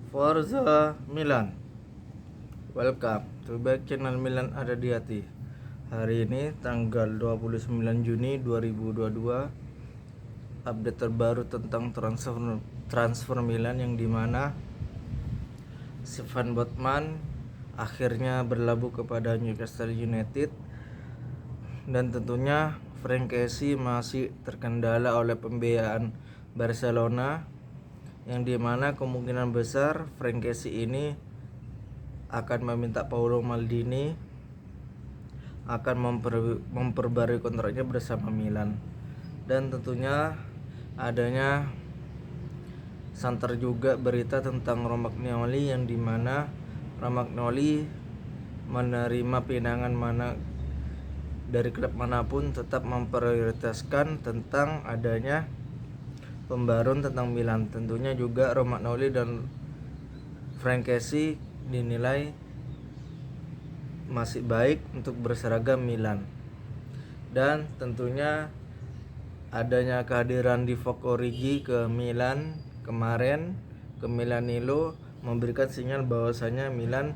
Forza Milan. Welcome to back channel Milan ada di hati. Hari ini tanggal 29 Juni 2022, update terbaru tentang transfer Milan yang dimana Sven Botman akhirnya berlabuh kepada Newcastle United, dan tentunya Frank Kessie masih terkendala oleh pembiayaan Barcelona, yang dimana kemungkinan besar Frank Kessie ini akan meminta Paolo Maldini akan memperbarui kontraknya bersama Milan. Dan tentunya adanya santer juga berita tentang Romagnoli, yang dimana Romagnoli menerima pinangan mana dari klub manapun tetap memprioritaskan tentang adanya pembaruan tentang Milan. Tentunya juga Romagnoli dan Frank Kessie dinilai masih baik untuk berseragam Milan. Dan tentunya adanya kehadiran Divock Origi ke Milan kemarin, ke Milanello, memberikan sinyal bahwasanya Milan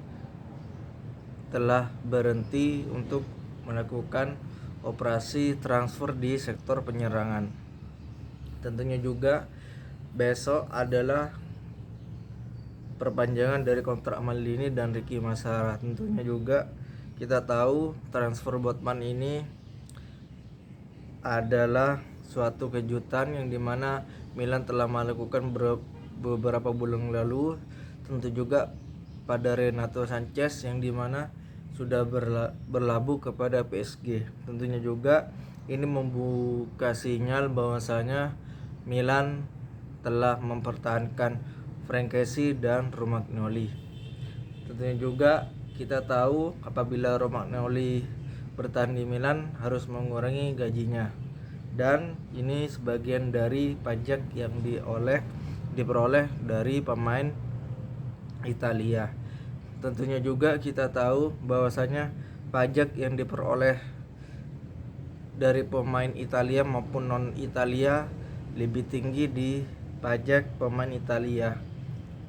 telah berhenti untuk melakukan operasi transfer di sektor penyerangan. Tentunya juga besok adalah perpanjangan dari kontrak Maldini dan Ricky Massara. Tentunya juga kita tahu transfer Botman ini adalah suatu kejutan yang dimana Milan telah melakukan beberapa bulan lalu. Tentu juga pada Renato Sanchez yang dimana sudah berlabuh kepada PSG. Tentunya juga ini membuka sinyal bahwasanya Milan telah mempertahankan Frank Kessie dan Romagnoli. Tentunya juga kita tahu apabila Romagnoli bertahan di Milan harus mengurangi gajinya, dan ini sebagian dari pajak yang diperoleh dari pemain Italia. Tentunya juga kita tahu bahwasanya pajak yang diperoleh dari pemain Italia maupun non Italia lebih tinggi di pajak pemain Italia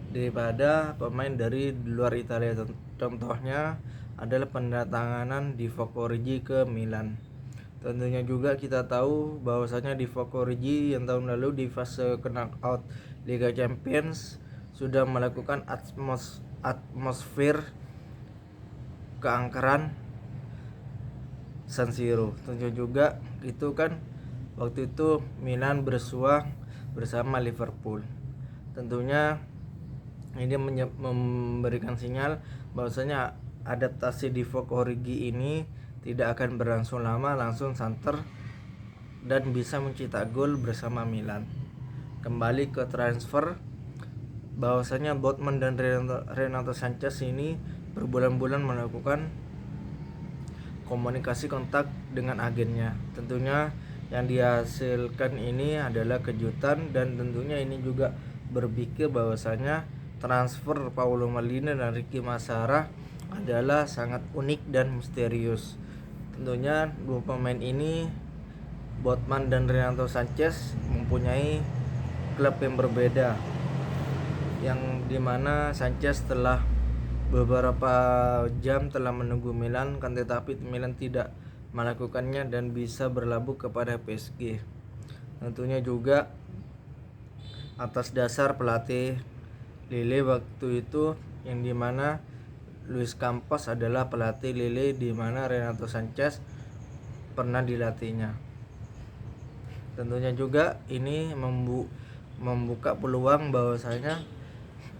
daripada pemain dari luar Italia. Contohnya adalah pendatanganan Divock Origi ke Milan. Tentunya juga kita tahu bahwasanya Divock Origi yang tahun lalu di fase knockout Liga Champions sudah melakukan atmosfer keangkeran San Siro. Tentunya juga itu kan waktu itu Milan bersuah bersama Liverpool. Tentunya ini memberikan sinyal bahwasanya adaptasi Divock Origi ini tidak akan berlangsung lama, langsung santer dan bisa mencetak gol bersama Milan. Kembali ke transfer, bahwasanya Botman dan Renato Sanchez ini berbulan-bulan melakukan komunikasi kontak dengan agennya. Tentunya yang dihasilkan ini adalah kejutan, dan tentunya ini juga berpikir bahwasanya transfer Paolo Maldini dan Ricky Massara adalah sangat unik dan misterius. Tentunya dua pemain ini, Botman dan Renato Sanchez, mempunyai klub yang berbeda, yang dimana Sanchez telah beberapa jam telah menunggu Milan, kan tetapi Milan tidak melakukannya dan bisa berlabuh kepada PSG. Tentunya juga atas dasar pelatih Lille waktu itu, yang dimana Luis Campos adalah pelatih Lille, dimana Renato Sanchez pernah dilatihnya. Tentunya juga ini membuka peluang bahwasanya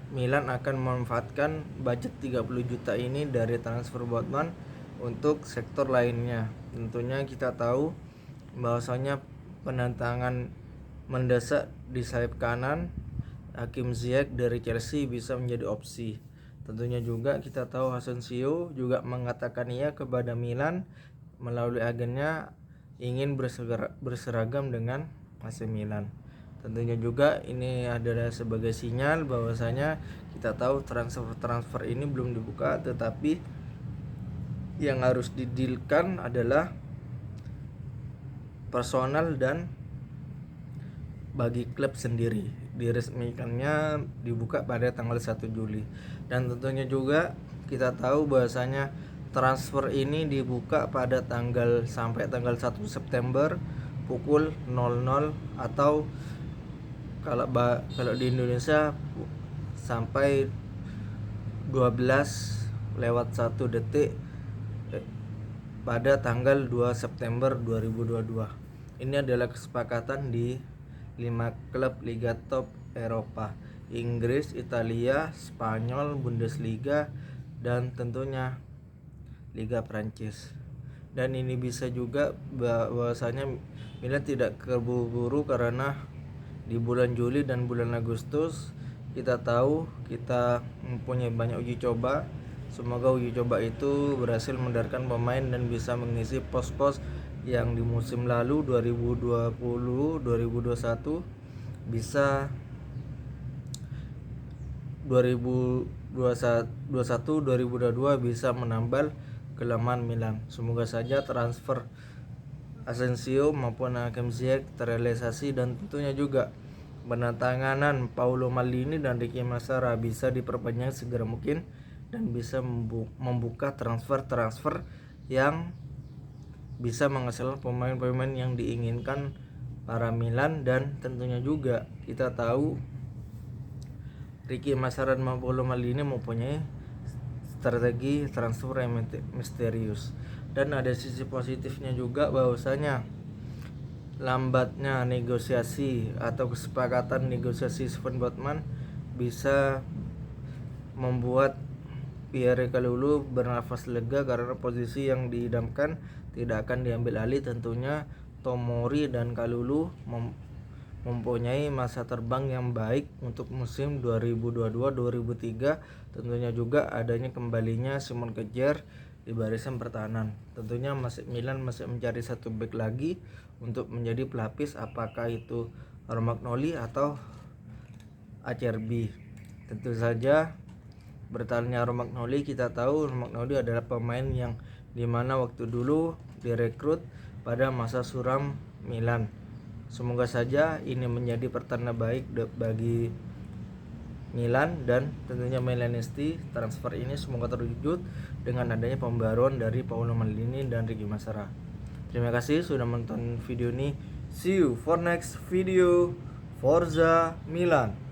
Milan akan memanfaatkan budget 30 juta ini dari transfer Botman untuk sektor lainnya. Tentunya kita tahu bahwasanya pendatangan mendesak di sayap kanan Hakim Ziyech dari Chelsea bisa menjadi opsi. Tentunya juga kita tahu Asensio juga mengatakan iya kepada Milan melalui agennya, ingin berseragam dengan AC Milan. Tentunya juga ini adalah sebagai sinyal bahwasanya kita tahu transfer ini belum dibuka, tetapi yang harus didilkan adalah personal dan bagi klub sendiri. diresmikannya dibuka pada tanggal 1 Juli. Dan tentunya juga kita tahu bahwasanya transfer ini dibuka pada sampai tanggal 1 September pukul 00 atau kalau di Indonesia sampai 12:01 pada tanggal 2 September 2022. Ini adalah kesepakatan di 5 klub Liga Top Eropa, Inggris, Italia, Spanyol, Bundesliga, dan tentunya Liga Prancis. Dan ini bisa juga bahwasanya Milan tidak keburu-buru karena di bulan Juli dan bulan Agustus kita tahu kita mempunyai banyak uji coba. Semoga uji coba itu berhasil mendarkan pemain dan bisa mengisi pos-pos yang di musim lalu 2020-2021 bisa 2021-2022 bisa menambal kelemahan Milan. Semoga saja transfer Asensio maupun Hakim Ziyech terrealisasi dan tentunya juga penandatanganan Paolo Maldini dan Ricky Massara bisa diperpanjang segera mungkin dan bisa membuka transfer yang bisa menghasilkan pemain-pemain yang diinginkan para Milan. Dan tentunya juga kita tahu Ricky Massara dan Paolo Maldini mempunyai strategi transfer yang misterius. Dan ada sisi positifnya juga bahwasanya lambatnya negosiasi atau kesepakatan negosiasi Sven Botman bisa membuat Pierre Kalulu bernafas lega karena posisi yang diidamkan tidak akan diambil alih. Tentunya Tomori dan Kalulu mempunyai masa terbang yang baik untuk musim 2022-2023. Tentunya juga adanya kembalinya Simon Kjaer di barisan pertahanan. Tentunya Milan masih mencari satu bek lagi untuk menjadi pelapis, apakah itu Romagnoli atau Acerbi. Tentu saja bertanya Romagnoli, kita tahu Romagnoli adalah pemain yang dimana waktu dulu direkrut pada masa suram Milan. Semoga saja ini menjadi pertanda baik bagi Milan dan tentunya Milanisti. Transfer ini semoga terwujud dengan adanya pembaruan dari Paolo Maldini dan Ricky Massara. Terima kasih sudah menonton video ini. See you for next video. Forza Milan.